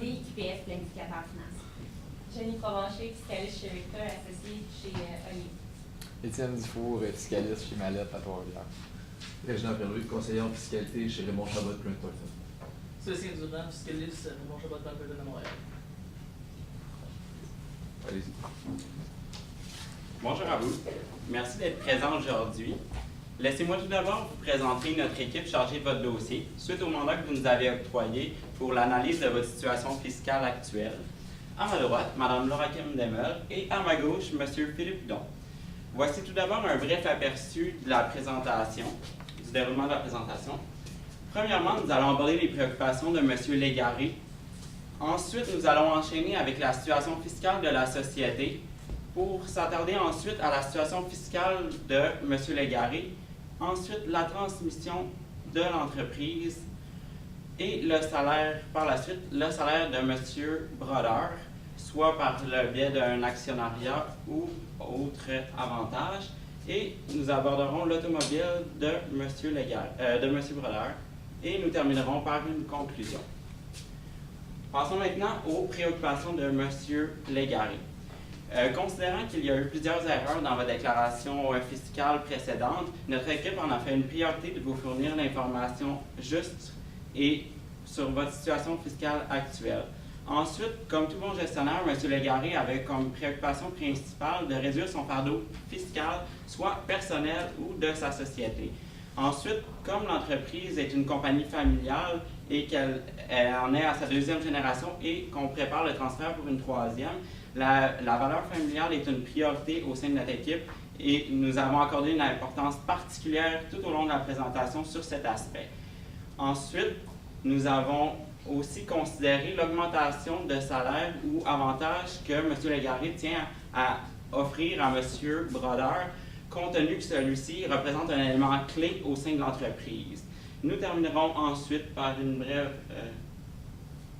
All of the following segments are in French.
Landry, QPF, planificateur financier. Jenny Provencher, fiscaliste chez Victor, associée chez Olivier. Étienne Dufour, fiscaliste chez Mallette à Trois-Rivières. Régent Perruy, conseiller en fiscalité chez Raymond Chabot Grant Thornton. Cécile Durand, fiscaliste Raymond Chabot Grant Thornton de Montréal. Allez-y. Bonjour à vous. Merci d'être présent aujourd'hui. Laissez-moi tout d'abord vous présenter notre équipe chargée de votre dossier suite au mandat que vous nous avez octroyé pour l'analyse de votre situation fiscale actuelle. À ma droite, Mme Laura Kim-Demel et à ma gauche, M. Philippe Hudon. Voici tout d'abord un bref aperçu de la présentation, du déroulement de la présentation. Premièrement, nous allons aborder les préoccupations de M. Légaré. Ensuite, nous allons enchaîner avec la situation fiscale de la société pour s'attarder ensuite à la situation fiscale de M. Légaré. Ensuite, la transmission de l'entreprise et le salaire, par la suite, le salaire de M. Brodeur, soit par le biais d'un actionnariat ou autre avantage. Et nous aborderons l'automobile de M. Brodeur et nous terminerons par une conclusion. Passons maintenant aux préoccupations de M. Légaré. Considérant qu'il y a eu plusieurs erreurs dans votre déclaration fiscale précédente, notre équipe en a fait une priorité de vous fournir l'information juste et sur votre situation fiscale actuelle. Ensuite, comme tout bon gestionnaire, M. Légaré avait comme préoccupation principale de réduire son fardeau fiscal, soit personnel ou de sa société. Ensuite, comme l'entreprise est une compagnie familiale et qu'elle en est à sa deuxième génération et qu'on prépare le transfert pour une troisième, la valeur familiale est une priorité au sein de notre équipe et nous avons accordé une importance particulière tout au long de la présentation sur cet aspect. Ensuite, nous avons aussi considéré l'augmentation de salaire ou avantage que M. Légaré tient à offrir à M. Brodeur, compte tenu que celui-ci représente un élément clé au sein de l'entreprise. Nous terminerons ensuite par une brève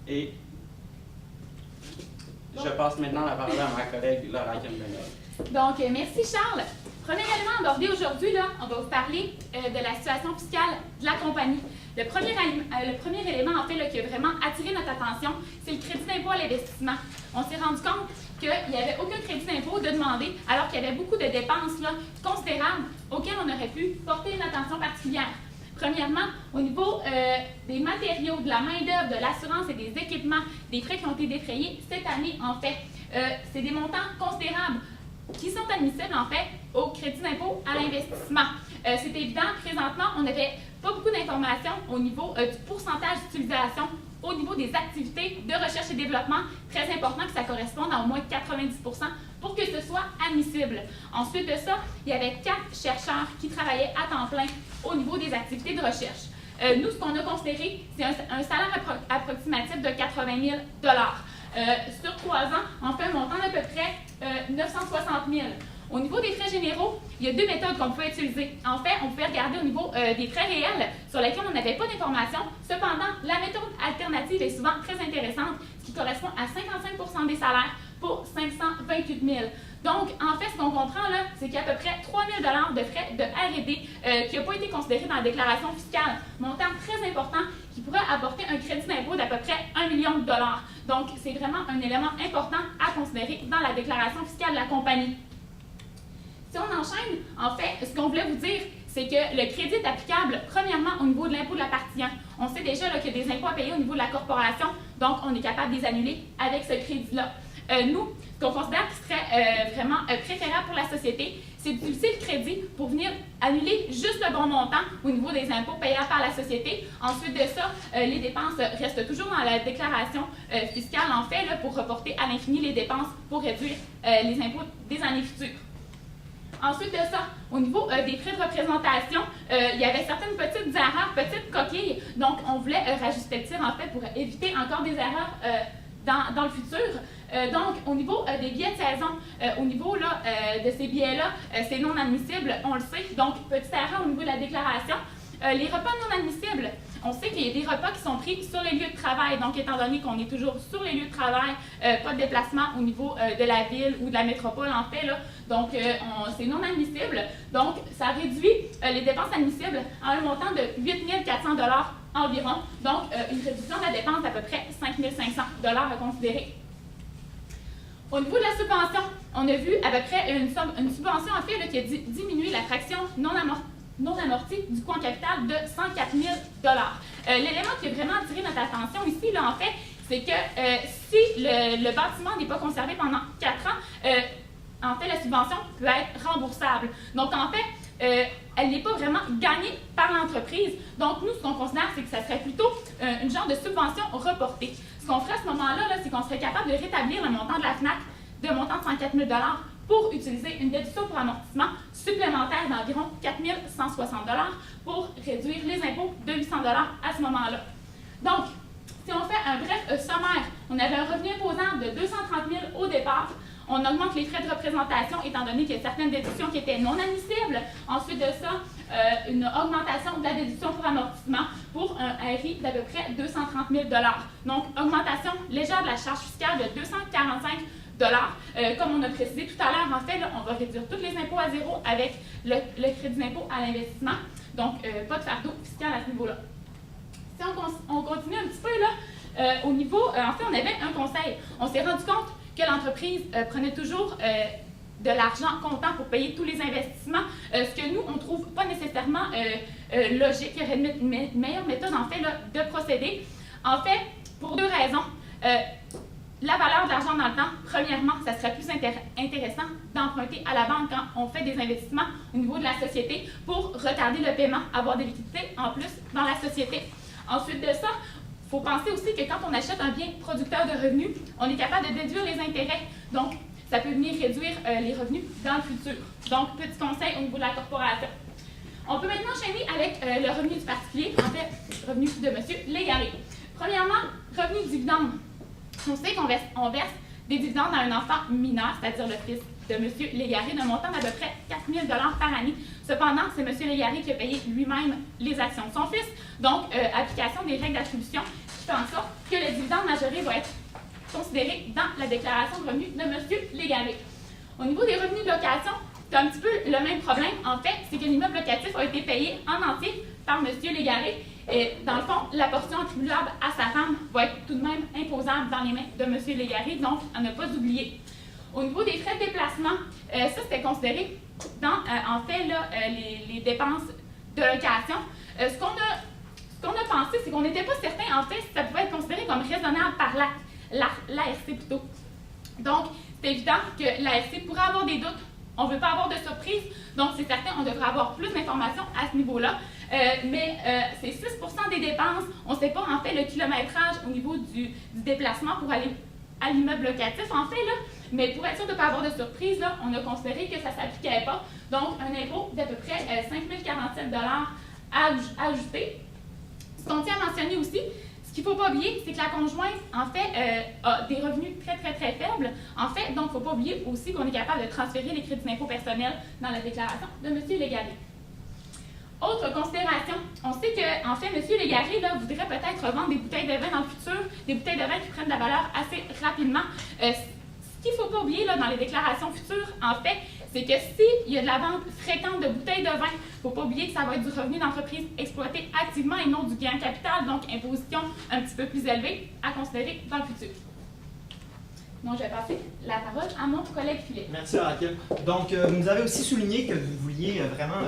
et je passe maintenant la parole à ma collègue Laura Kim-Demel. Donc, merci Charles. Premier élément abordé aujourd'hui, on va vous parler de la situation fiscale de la compagnie. Le premier élément, en fait, là, qui a vraiment attiré notre attention, c'est le crédit d'impôt à l'investissement. On s'est rendu compte qu'il n'y avait aucun crédit d'impôt de demander, alors qu'il y avait beaucoup de dépenses là, considérables auxquelles on aurait pu porter une attention particulière. Premièrement, au niveau des matériaux, de la main-d'œuvre, de l'assurance et des équipements, des frais qui ont été défrayés cette année, en fait, c'est des montants considérables qui sont admissibles, en fait, au crédit d'impôt à l'investissement. C'est évident, présentement, on n'avait pas beaucoup d'informations au niveau du pourcentage d'utilisation au niveau des activités de recherche et développement. Très important que ça corresponde à au moins 90 % pour que ce soit admissible. Ensuite de ça, il y avait 4 chercheurs qui travaillaient à temps plein au niveau des activités de recherche. Nous, ce qu'on a considéré, c'est un salaire approximatif de 80 000 sur 3 ans, on fait un montant d'à peu près 960 000 Au niveau des frais généraux, il y a 2 méthodes qu'on pouvait utiliser. En fait, on pouvait regarder au niveau des frais réels sur lesquels on n'avait pas d'informations. Cependant, la méthode alternative est souvent très intéressante, ce qui correspond à 55 % des salaires pour 528 000 Donc, en fait, ce qu'on comprend là, c'est qu'il y a à peu près 3 000 de frais de R&D qui n'a pas été considéré dans la déclaration fiscale. Montant très important qui pourrait apporter un crédit d'impôt d'à peu près 1 million de dollars. Donc, c'est vraiment un élément important à considérer dans la déclaration fiscale de la compagnie. Si on enchaîne, en fait, ce qu'on voulait vous dire, c'est que le crédit est applicable, premièrement, au niveau de l'impôt de la partie 1. On sait déjà qu'il y a des impôts à payer au niveau de la corporation, donc on est capable de les annuler avec ce crédit-là. Nous, ce qu'on considère qui serait vraiment préférable pour la société, c'est d'utiliser le crédit pour venir annuler juste le bon montant au niveau des impôts payables par la société. Ensuite de ça, les dépenses restent toujours dans la déclaration fiscale, en fait, là, pour reporter à l'infini les dépenses pour réduire les impôts des années futures. Ensuite de ça, au niveau des frais de représentation, il y avait certaines petites erreurs, petites coquilles, donc on voulait rajouter le tir, en fait, pour éviter encore des erreurs dans le futur. Donc, au niveau des billets de saison, au niveau là, de ces billets-là, c'est non admissible, on le sait. Donc, petite erreur au niveau de la déclaration. Les repas non admissibles, on sait qu'il y a des repas qui sont pris sur les lieux de travail. Donc, étant donné qu'on est toujours sur les lieux de travail, pas de déplacement au niveau de la ville ou de la métropole, en fait, là. Donc, c'est non admissible. Donc, ça réduit les dépenses admissibles à un montant de 8 400 $ environ. Donc, une réduction de la dépense d'à peu près 5 500 à considérer. Au niveau de la subvention, on a vu à peu près une subvention en fait là, qui a diminué la fraction non amortie du coût en capital de 104 000 L'élément qui a vraiment attiré notre attention ici, là, en fait, c'est que si le bâtiment n'est pas conservé pendant 4 ans, en fait, la subvention peut être remboursable. Donc, en fait, elle n'est pas vraiment gagnée par l'entreprise. Donc, nous, ce qu'on considère, c'est que ça serait plutôt une genre de subvention reportée. Ce qu'on ferait à ce moment-là, là, c'est qu'on serait capable de rétablir le montant de la FNAC de montant de 104 000 pour utiliser une déduction pour amortissement supplémentaire d'environ 4 160 pour réduire les impôts de 800 à ce moment-là. Donc, si on fait un bref sommaire, on avait un revenu imposable de 230 000 au départ. On augmente les frais de représentation étant donné qu'il y a certaines déductions qui étaient non admissibles. Ensuite de ça, une augmentation de la déduction pour amortissement pour un RI d'à peu près 230 000 Donc, augmentation légère de la charge fiscale de 245 comme on a précisé tout à l'heure, en fait, là, on va réduire tous les impôts à zéro avec le crédit d'impôt à l'investissement. Donc, pas de fardeau fiscal à ce niveau-là. Si on continue un petit peu, là, au niveau, en fait, on avait un conseil. On s'est rendu compte que l'entreprise prenait toujours de l'argent comptant pour payer tous les investissements, ce que nous, on ne trouve pas nécessairement logique. Il y aurait une meilleure méthode, en fait, là, de procéder. En fait, pour 2 raisons. La valeur de l'argent dans le temps, premièrement, ça serait plus intéressant d'emprunter à la banque quand on fait des investissements au niveau de la société pour retarder le paiement, avoir des liquidités en plus dans la société. Ensuite de ça, il faut penser aussi que quand on achète un bien producteur de revenus, on est capable de déduire les intérêts. Donc, ça peut venir réduire les revenus dans le futur. Donc, petit conseil au niveau de la corporation. On peut maintenant enchaîner avec le revenu du particulier, en fait, revenu de M. Légaré. Premièrement, revenu dividende. On sait qu'on verse des dividendes à un enfant mineur, c'est-à-dire le fils de M. Légaré, d'un montant d'à peu près 4 000 par année. Cependant, c'est M. Légaré qui a payé lui-même les actions de son fils. Donc, application des règles d'attribution qui fait en sorte que le dividende majoré va être considéré dans la déclaration de revenus de M. Légaré. Au niveau des revenus de location, c'est un petit peu le même problème. En fait, c'est que l'immeuble locatif a été payé en entier par M. Légaré. Et dans le fond, la portion attribuable à sa femme va être tout de même imposable dans les mains de M. Légaré, donc à ne pas oublier. Au niveau des frais de déplacement, ça c'était considéré dans, en fait, là, les dépenses de location. Ce qu'on a pensé, c'est qu'on n'était pas certain, en fait, si ça pouvait être considéré comme raisonnable par l'ARC plutôt. Donc, c'est évident que l'ARC pourrait avoir des doutes. On ne veut pas avoir de surprise, donc c'est certain, on devrait avoir plus d'informations à ce niveau-là. Mais c'est 6 des dépenses. On ne sait pas, en fait, le kilométrage au niveau du déplacement pour aller à l'immeuble locatif, en fait, là. Mais pour être sûr de ne pas avoir de surprise, là, on a considéré que ça ne s'appliquait pas. Donc, un impôt d'à peu près 5 047 à ajouter. Ce qu'on tient à mentionner aussi, ce qu'il ne faut pas oublier, c'est que la conjointe, en fait, a des revenus très, très, très faibles. En fait, donc, il ne faut pas oublier aussi qu'on est capable de transférer les crédits d'impôt personnels dans la déclaration de M. Légaré. Autre considération, on sait que, en fait, M. Légaré là, voudrait peut-être revendre des bouteilles de vin dans le futur, des bouteilles de vin qui prennent de la valeur assez rapidement. Ce qu'il ne faut pas oublier là, dans les déclarations futures, en fait, c'est que s'il y a de la vente fréquente de bouteilles de vin, il ne faut pas oublier que ça va être du revenu d'entreprise exploité activement et non du gain capital, donc imposition un petit peu plus élevée à considérer dans le futur. Donc, je vais passer la parole à mon collègue Philippe. Merci, Raquel. Donc, vous nous avez aussi souligné que vous vouliez vraiment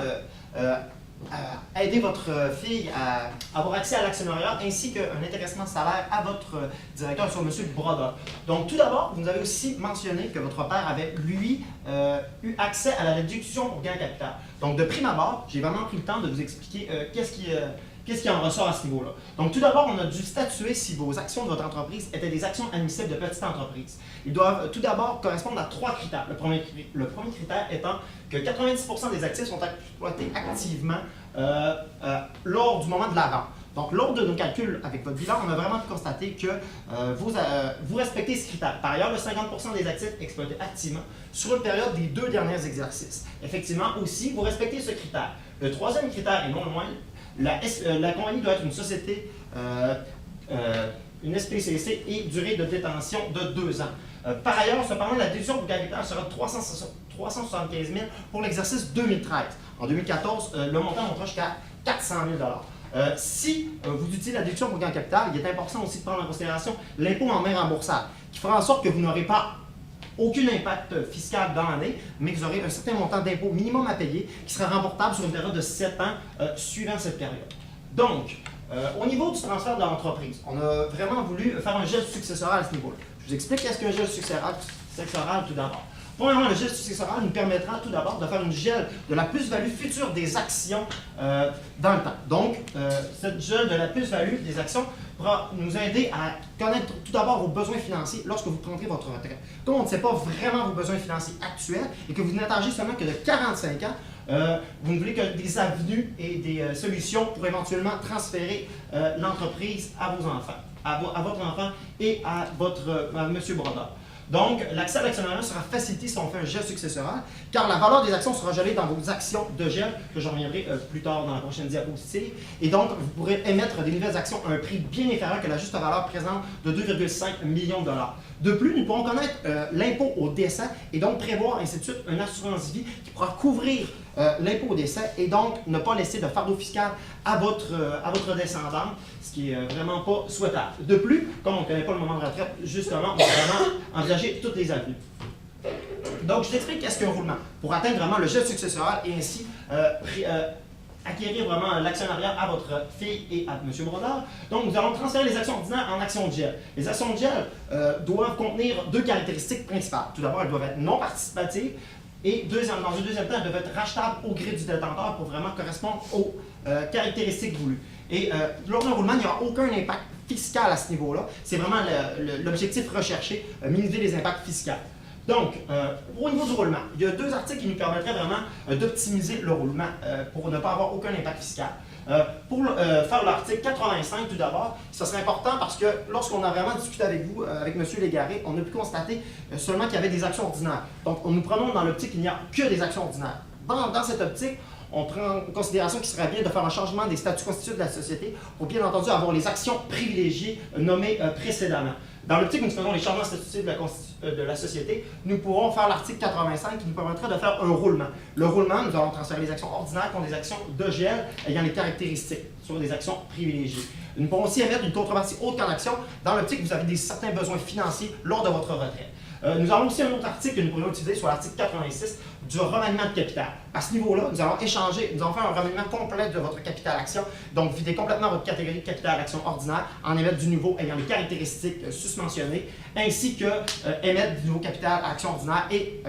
aider votre fille à avoir accès à l'actionnariat ainsi qu'un intéressement de salaire à votre directeur sur M. Brodeur. Donc, tout d'abord, vous nous avez aussi mentionné que votre père avait, lui, eu accès à la réduction pour gain capital. Donc, de prime abord, j'ai vraiment pris le temps de vous expliquer qu'est-ce qui en ressort à ce niveau-là. Donc, tout d'abord, on a dû statuer si vos actions de votre entreprise étaient des actions admissibles de petite entreprise. Ils doivent tout d'abord correspondre à 3 critères. Le premier critère étant que 90% des actifs sont exploités activement lors du moment de la vente. Donc, lors de nos calculs avec votre bilan, on a vraiment pu constater que vous respectez ce critère. Par ailleurs, le 50% des actifs exploités activement sur une période des 2 derniers exercices. Effectivement, aussi, vous respectez ce critère. Le troisième critère, et non le moindre, la compagnie doit être une société, une SPCC et durée de détention de 2 ans. Par ailleurs, cependant, la déduction pour capital sera de 375 000 pour l'exercice 2013. En 2014, le montant montera jusqu'à 400 000 $. Si vous utilisez la déduction pour gain en capital, il est important aussi de prendre en considération l'impôt en main remboursable, qui fera en sorte que vous n'aurez pas aucun impact fiscal dans l'année, mais que vous aurez un certain montant d'impôt minimum à payer qui sera remboursable sur une période de 7 ans suivant cette période. Donc, au niveau du transfert de l'entreprise, on a vraiment voulu faire un gel successoral à ce niveau-là. Je vous explique qu'est-ce qu'un gel successoral tout d'abord. Premièrement, le gel successoral nous permettra tout d'abord de faire une gel de la plus-value future des actions dans le temps. Donc, cette gel de la plus-value des actions pourra nous aider à connaître tout d'abord vos besoins financiers lorsque vous prendrez votre retraite. Comme on ne sait pas vraiment vos besoins financiers actuels et que vous n'êtes âgé seulement que de 45 ans, vous ne voulez que des avenues et des solutions pour éventuellement transférer l'entreprise à vos enfants, à votre enfant et à M. Brodeur. Donc, l'accès à l'actionnariat sera facilité si on fait un gel successoral, car la valeur des actions sera gelée dans vos actions de gel, que j'en reviendrai plus tard dans la prochaine diapositive. Et donc, vous pourrez émettre des nouvelles actions à un prix bien inférieur que la juste valeur présente de 2,5 millions de dollars. De plus, nous pourrons connaître l'impôt au décès et donc prévoir, ainsi de suite, une assurance vie qui pourra couvrir l'impôt au décès et donc ne pas laisser de fardeau fiscal à votre descendant, ce qui est vraiment pas souhaitable. De plus, comme on ne connaît pas le moment de retraite, justement, on va vraiment envisager toutes les avenues. Donc, je t'explique qu'est-ce qu'un roulement pour atteindre vraiment le gel successoral et ainsi acquérir vraiment l'actionnariat à votre fille et à M. Brodeur. Donc, nous allons transférer les actions ordinaires en actions de gel. Les actions de gel doivent contenir deux caractéristiques principales. Tout d'abord, elles doivent être non participatives et dans un deuxième temps, elles doivent être rachetables au gré du détenteur pour vraiment correspondre aux caractéristiques voulues. Et lors d'un roulement, il n'y aura aucun impact fiscal à ce niveau-là. C'est vraiment l'objectif recherché, minimiser les impacts fiscaux. Donc, au niveau du roulement, il y a deux articles qui nous permettraient vraiment d'optimiser le roulement pour ne pas avoir aucun impact fiscal. Pour faire l'article 85, tout d'abord, ça serait important parce que lorsqu'on a vraiment discuté avec vous, avec M. Légaré, on a pu constater seulement qu'il y avait des actions ordinaires. Donc, nous prenons dans l'optique qu'il n'y a que des actions ordinaires. Dans cette optique, on prend en considération qu'il serait bien de faire un changement des statuts constitutifs de la société pour bien entendu avoir les actions privilégiées nommées précédemment. Dans l'optique où nous faisons les changements statutifs de la société, nous pourrons faire l'article 85 qui nous permettrait de faire un roulement. Le roulement, nous allons transférer les actions ordinaires contre des actions de gel ayant les caractéristiques sur des actions privilégiées. Nous pourrons aussi émettre une contrepartie haute qu'en action dans l'optique où vous avez certains besoins financiers lors de votre retraite. Nous avons aussi un autre article que nous pourrions utiliser sur l'article 86 du remaniement de capital. À ce niveau-là, nous allons faire un remaniement complet de votre capital action, donc vider complètement votre catégorie de capital action ordinaire, en émettre du nouveau ayant les caractéristiques susmentionnées, ainsi que émettre du nouveau capital action ordinaire et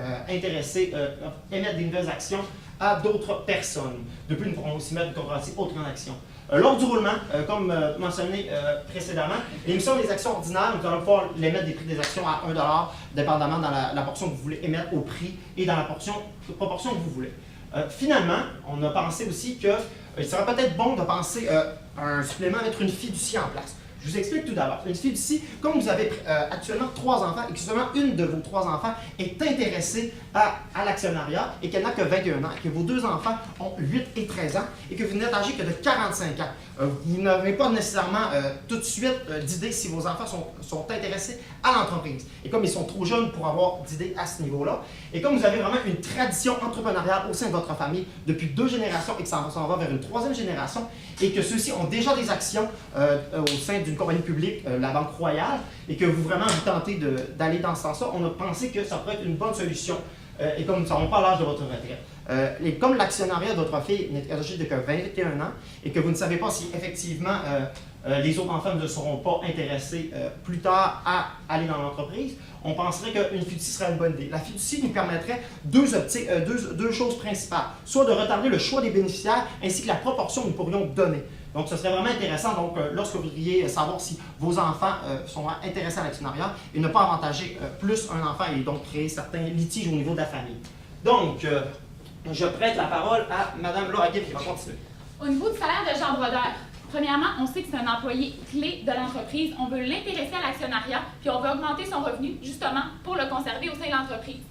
émettre des nouvelles actions à d'autres personnes. De plus, nous pourrons aussi mettre une contrepartie haute qu'en action. Lors du roulement, comme mentionné précédemment, l'émission des actions ordinaires, nous allons pouvoir l'émettre des prix des actions à 1 $, dépendamment dans la portion que vous voulez émettre au prix et dans la proportion que vous voulez. Finalement, on a pensé aussi qu'il serait peut-être bon de penser à un supplément, mettre une fiducie en place. Je vous explique tout d'abord. Une fiducie, comme vous avez actuellement 3 enfants et que seulement une de vos 3 enfants est intéressée à l'actionnariat et qu'elle n'a que 21 ans, et que vos 2 enfants ont 8 et 13 ans et que vous n'êtes âgé que de 45 ans, vous n'avez pas nécessairement tout de suite d'idée si vos enfants sont intéressés à l'entreprise. Et comme ils sont trop jeunes pour avoir d'idées à ce niveau-là, et comme vous avez vraiment une tradition entrepreneuriale au sein de votre famille depuis 2 générations et que ça s'en va vers une 3e génération, et que ceux-ci ont déjà des actions au sein d'une compagnie publique, la Banque Royale, et que vous tentez d'aller dans ce sens-là, on a pensé que ça pourrait être une bonne solution. Et comme nous ne savons pas l'âge de votre retraite. Et comme l'actionnariat de votre fille n'est âgé de que 21 ans, et que vous ne savez pas si effectivement les autres enfants ne seront pas intéressés plus tard à aller dans l'entreprise, on penserait qu'une fiducie serait une bonne idée. La fiducie nous permettrait deux choses principales, soit de retarder le choix des bénéficiaires, ainsi que la proportion que nous pourrions donner. Donc, ce serait vraiment intéressant, lorsque vous voudriez savoir si vos enfants sont intéressés à l'actionnariat et ne pas avantager plus un enfant et donc créer certains litiges au niveau de la famille. Donc, je prête la parole à Mme Laura Gibb qui va continuer. Au niveau du salaire de Jean Brodeur, premièrement, on sait que c'est un employé clé de l'entreprise. On veut l'intéresser à l'actionnariat, puis on veut augmenter son revenu, justement, pour le conserver au sein de l'entreprise.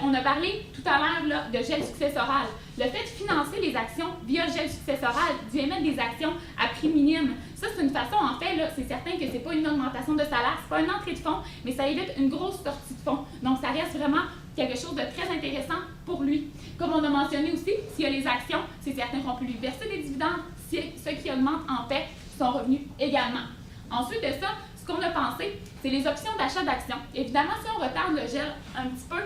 On a parlé tout à l'heure de gel successoral. Le fait de financer les actions via gel successoral, d'y émettre des actions à prix minime, ça c'est une façon, en fait, c'est certain que c'est pas une augmentation de salaire, c'est pas une entrée de fonds, mais ça évite une grosse sortie de fonds. Donc ça reste vraiment quelque chose de très intéressant pour lui. Comme on a mentionné aussi, s'il y a les actions, c'est certain qu'on peut lui verser des dividendes. ce qui augmente en fait son revenu également. Ensuite de ça, ce qu'on a pensé, c'est les options d'achat d'actions. Évidemment, si on retarde le gel un petit peu,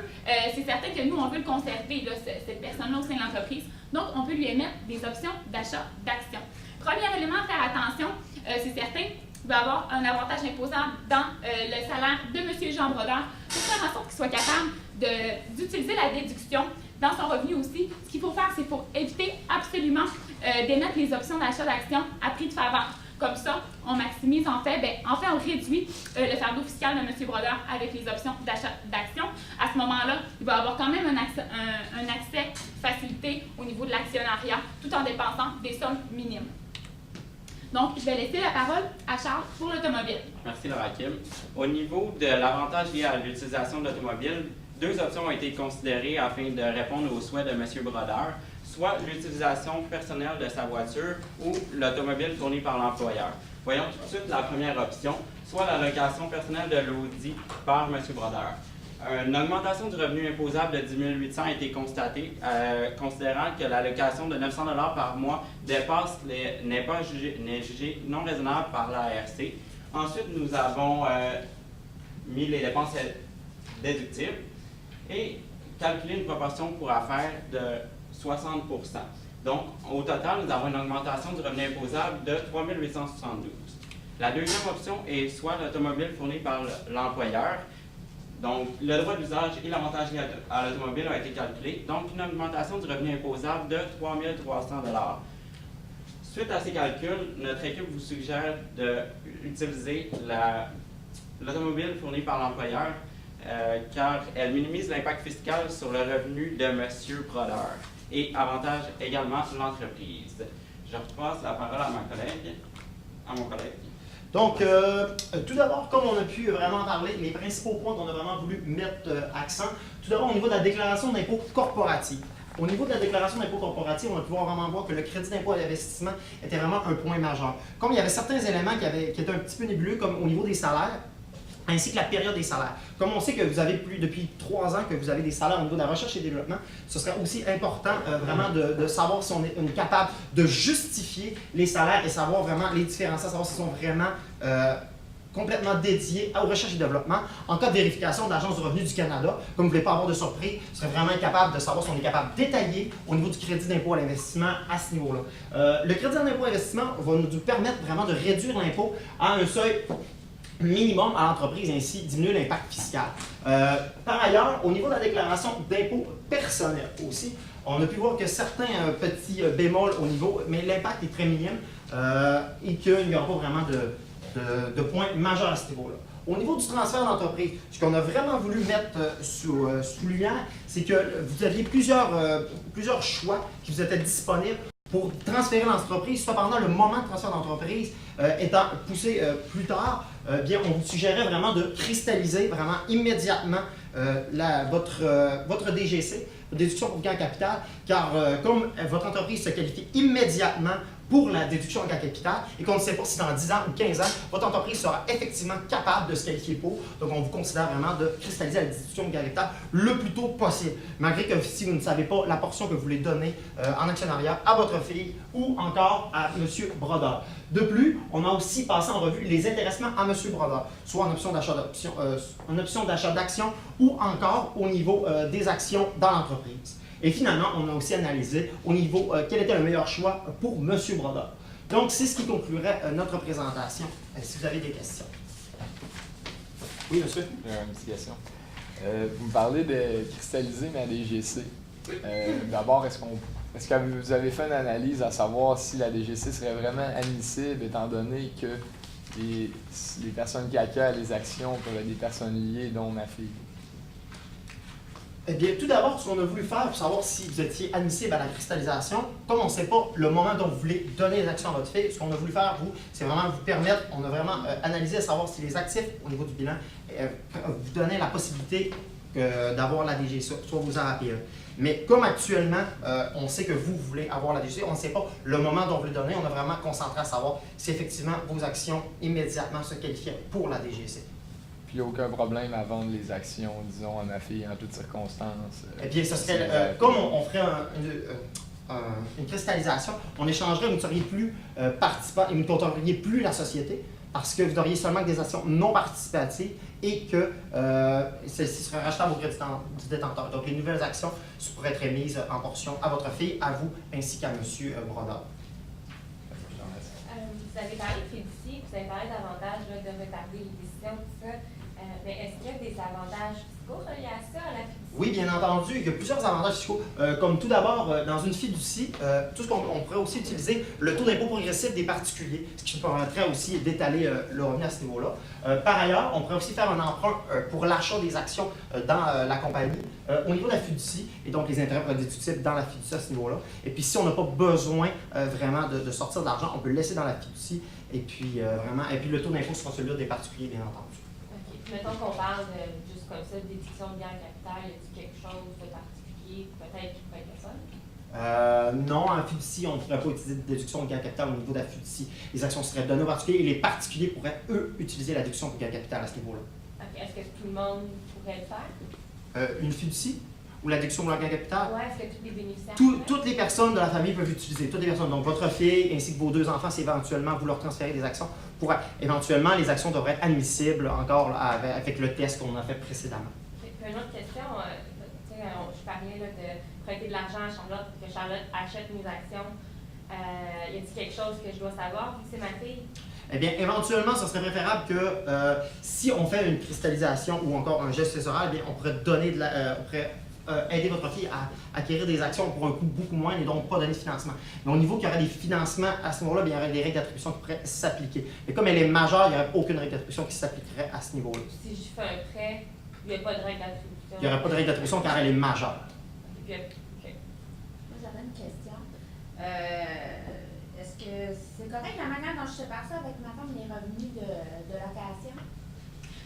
c'est certain que nous, on veut le conserver, là, cette personne-là au sein de l'entreprise. Donc, on peut lui émettre des options d'achat d'actions. Premier élément à faire attention, c'est certain, il va y avoir un avantage imposable dans le salaire de M. Jean Brodeur pour faire en sorte qu'il soit capable d'utiliser la déduction dans son revenu aussi. Ce qu'il faut faire, c'est qu'il faut éviter absolument d'émettre les options d'achat d'actions à prix de faveur. Comme ça, on maximise en fait, on réduit le fardeau fiscal de M. Brodeur avec les options d'achat d'actions. À ce moment-là, il va avoir quand même un accès facilité au niveau de l'actionnariat tout en dépensant des sommes minimes. Donc, je vais laisser la parole à Charles pour l'automobile. Merci, Laura Kim. Au niveau de l'avantage lié à l'utilisation de l'automobile, deux options ont été considérées afin de répondre aux souhaits de M. Brodeur, soit l'utilisation personnelle de sa voiture ou l'automobile fournie par l'employeur. Voyons tout de suite la première option, soit la location personnelle de l'Audi par M. Brodeur. Une augmentation du revenu imposable de 10 800 a été constatée, considérant que la location de 900 $ par mois n'est jugée non raisonnable par l'ARC. Ensuite, nous avons mis les dépenses déductibles et calculé une proportion pour affaires de 60 %. Donc, au total, nous avons une augmentation du revenu imposable de 3 872. La deuxième option est soit l'automobile fournie par l'employeur. Donc, le droit d'usage et l'avantage lié à l'automobile ont été calculés. Donc, une augmentation du revenu imposable de 3 300 $. Suite à ces calculs, notre équipe vous suggère d'utiliser l'automobile fournie par l'employeur car elle minimise l'impact fiscal sur le revenu de M. Brodeur et avantage également l'entreprise. Je repasse la parole à mon collègue. Donc, tout d'abord, comme on a pu vraiment parler, les principaux points qu'on a vraiment voulu mettre accent, tout d'abord au niveau de la déclaration d'impôt corporatif. Au niveau de la déclaration d'impôt corporatif, on va pouvoir vraiment voir que le crédit d'impôt à l'investissement était vraiment un point majeur. Comme il y avait certains éléments qui étaient un petit peu nébuleux, comme au niveau des salaires, ainsi que la période des salaires. Comme on sait que vous avez depuis 3 ans que vous avez des salaires au niveau de la recherche et développement, ce serait aussi important vraiment de savoir si on est capable de justifier les salaires et savoir vraiment les différencier, savoir s'ils sont vraiment complètement dédiés aux recherches et développement. En cas de vérification de l'Agence du revenu du Canada, comme vous ne voulez pas avoir de surprise, vous serez vraiment capable de savoir si on est capable de détailler au niveau du crédit d'impôt à l'investissement à ce niveau-là. Le crédit d'impôt à l'investissement va nous permettre vraiment de réduire l'impôt à un seuil minimum à l'entreprise, ainsi diminuer l'impact fiscal. Par ailleurs, au niveau de la déclaration d'impôt personnel aussi, on a pu voir que certains petits bémols au niveau, mais l'impact est très minime et qu'il n'y aura pas vraiment de points majeurs à ce niveau-là. Au niveau du transfert d'entreprise, ce qu'on a vraiment voulu mettre sous lumière, c'est que vous aviez plusieurs choix qui vous étaient disponibles pour transférer l'entreprise. Cependant, le moment de transfert d'entreprise étant poussé plus tard, bien, on vous suggérait vraiment de cristalliser vraiment immédiatement votre DGC, votre déduction pour gain en capital, car comme votre entreprise se qualifie immédiatement pour la déduction en capital et qu'on ne sait pas si dans 10 ans ou 15 ans, votre entreprise sera effectivement capable de se qualifier pour. Donc, on vous considère vraiment de cristalliser la déduction en capital le plus tôt possible. Malgré que si vous ne savez pas la portion que vous voulez donner en actionnariat à votre fille ou encore à M. Brodeur. De plus, on a aussi passé en revue les intéressements à M. Brodeur, soit en option d'achat d'actions ou encore au niveau des actions dans l'entreprise. Et finalement, on a aussi analysé au niveau quel était le meilleur choix pour M. Brodeur. Donc, c'est ce qui conclurait notre présentation. Si vous avez des questions. Oui, monsieur? J'ai une petite question. Vous me parlez de cristalliser ma DGC. D'abord, est-ce que vous avez fait une analyse à savoir si la DGC serait vraiment admissible, étant donné que les personnes qui acquièrent les actions peuvent être des personnes liées, dont ma fille? Eh bien, tout d'abord, ce qu'on a voulu faire pour savoir si vous étiez admissible à la cristallisation, comme on ne sait pas le moment dont vous voulez donner les actions à votre fille, ce qu'on a voulu faire, vous, c'est vraiment vous permettre, on a vraiment analysé à savoir si les actifs au niveau du bilan vous donnaient la possibilité d'avoir la DGC, soit vos APE. Mais comme actuellement, on sait que vous voulez avoir la DGC, on ne sait pas le moment dont vous le donnez, on a vraiment concentré à savoir si effectivement vos actions immédiatement se qualifiaient pour la DGC. Puis il n'y a aucun problème à vendre les actions, disons, à ma fille en toutes circonstances. Eh bien, ce serait comme on ferait une cristallisation, on échangerait, vous ne seriez plus participant et vous ne contrôleriez plus la société parce que vous n'auriez seulement que des actions non participatives et que celles-ci seraient rachetées au crédit du détenteur. Donc, les nouvelles actions pourraient être émises en portion à votre fille, à vous, ainsi qu'à M. Brodeur. Vous avez parlé de fiducie, vous avez parlé d'avantages de retarder les décisions, tout ça. Mais est-ce qu'il y a des avantages fiscaux reliés à ça, à la fiducie? Oui, bien entendu, il y a plusieurs avantages fiscaux. Comme tout d'abord, dans une fiducie, tout ce qu'on pourrait aussi utiliser le taux d'impôt progressif des particuliers, ce qui permettrait aussi d'étaler le revenu à ce niveau-là. Par ailleurs, on pourrait aussi faire un emprunt pour l'achat des actions dans la compagnie au niveau de la fiducie, et donc les intérêts pourraient être déductibles dans la fiducie à ce niveau-là. Et puis, si on n'a pas besoin vraiment de sortir de l'argent, on peut le laisser dans la fiducie, et puis le taux d'impôt sera celui des particuliers, bien entendu. OK. Mettons qu'on parle juste comme ça, de déduction de gain en capital, y a-t-il quelque chose de particulier, peut-être, qui pourrait être le fun? Non, en fiducie, on ne pourrait pas utiliser de déduction de gain capital au niveau de la fiducie. Les actions seraient données aux particuliers et les particuliers pourraient, eux, utiliser la déduction pour gain capital à ce niveau-là. OK. Est-ce que tout le monde pourrait le faire? Une fiducie ou la déduction pour le gain capital? Oui, est-ce que tous les bénéficiaires? Toutes les personnes de la famille peuvent utiliser. Toutes les personnes. Donc, votre fille ainsi que vos 2 enfants, si éventuellement vous leur transférez des actions, éventuellement, les actions devraient être admissibles encore là, avec le test qu'on a fait précédemment. Okay. Puis une autre question, je parlais là, de prêter de l'argent à Charlotte pour que Charlotte achète mes actions. Y a-t-il quelque chose que je dois savoir vu que c'est ma fille? Eh bien, éventuellement, ce serait préférable que si on fait une cristallisation ou encore un geste cessoral, on pourrait donner on pourrait aider votre fille à acquérir des actions pour un coût beaucoup moins et donc pas donner de financement. Mais au niveau qu'il y aurait des financements à ce moment-là, il y aurait des règles d'attribution qui pourraient s'appliquer. Mais comme elle est majeure, il n'y aurait aucune règle d'attribution qui s'appliquerait à ce niveau-là. Si je fais un prêt, il n'y a pas de règle d'attribution? Il n'y aurait pas de règle d'attribution car elle est majeure. Okay. Moi, j'avais une question. Est-ce que c'est correct la manière dont je sépare ça avec ma femme, les revenus de location?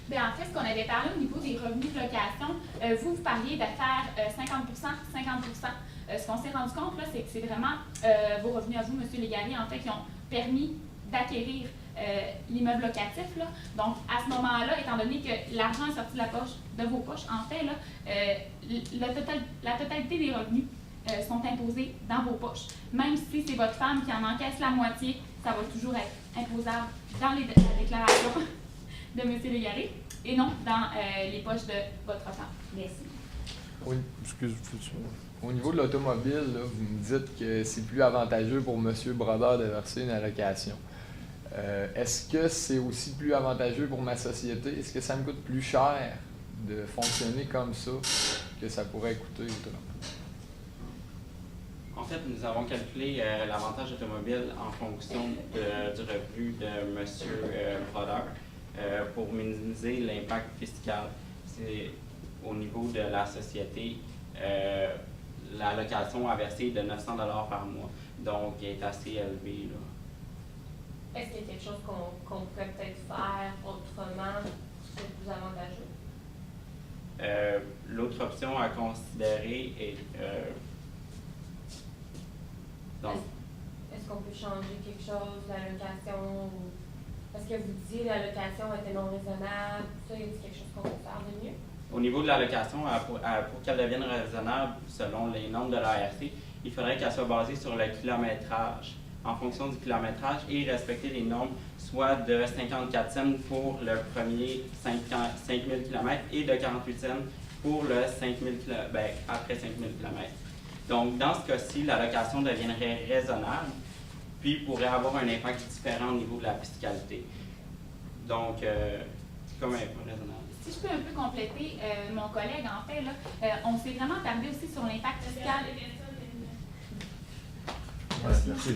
Bien, en fait, ce qu'on avait parlé au niveau des revenus de location, vous parliez de faire 50 ce qu'on s'est rendu compte, là, c'est que c'est vraiment vos revenus à vous, M. Légaré, en fait, qui ont permis d'acquérir l'immeuble locatif. Là. Donc, à ce moment-là, étant donné que l'argent est sorti de vos poches, en fait, là, la totalité des revenus sont imposés dans vos poches. Même si c'est votre femme qui en encaisse la moitié, ça va toujours être imposable dans la déclaration de M. Légaré et non dans les poches de votre femme. Merci. Oui, au niveau de l'automobile, là, vous me dites que c'est plus avantageux pour M. Brodeur de verser une allocation. Est-ce que c'est aussi plus avantageux pour ma société? Est-ce que ça me coûte plus cher de fonctionner comme ça que ça pourrait coûter autrement? En fait, nous avons calculé l'avantage automobile en fonction du revenu de M. Brodeur pour minimiser l'impact fiscal. C'est au niveau de la société, la location à verser est de 900 $ par mois, donc elle est assez élevée. Est-ce qu'il y a quelque chose qu'on pourrait peut-être faire autrement qui serait plus avantageux? L'autre option à considérer est est-ce qu'on peut changer quelque chose, la location, parce que vous disiez que la location était non raisonnable, ça, y a quelque chose qu'on peut faire de mieux? Au niveau de la location, pour qu'elle devienne raisonnable selon les normes de l'ART, il faudrait qu'elle soit basée sur le kilométrage, en fonction du kilométrage, et respecter les normes, soit de 54 cents pour le premier 5000 km et de 48 cents pour le 5000 km, après 5000 km. Donc, dans ce cas-ci, la location deviendrait raisonnable, puis pourrait avoir un impact différent au niveau de la fiscalité. Donc, comme un peu raisonnable. Si je peux un peu compléter mon collègue, en fait, là, on s'est vraiment attardé aussi sur l'impact fiscal. Ouais, merci.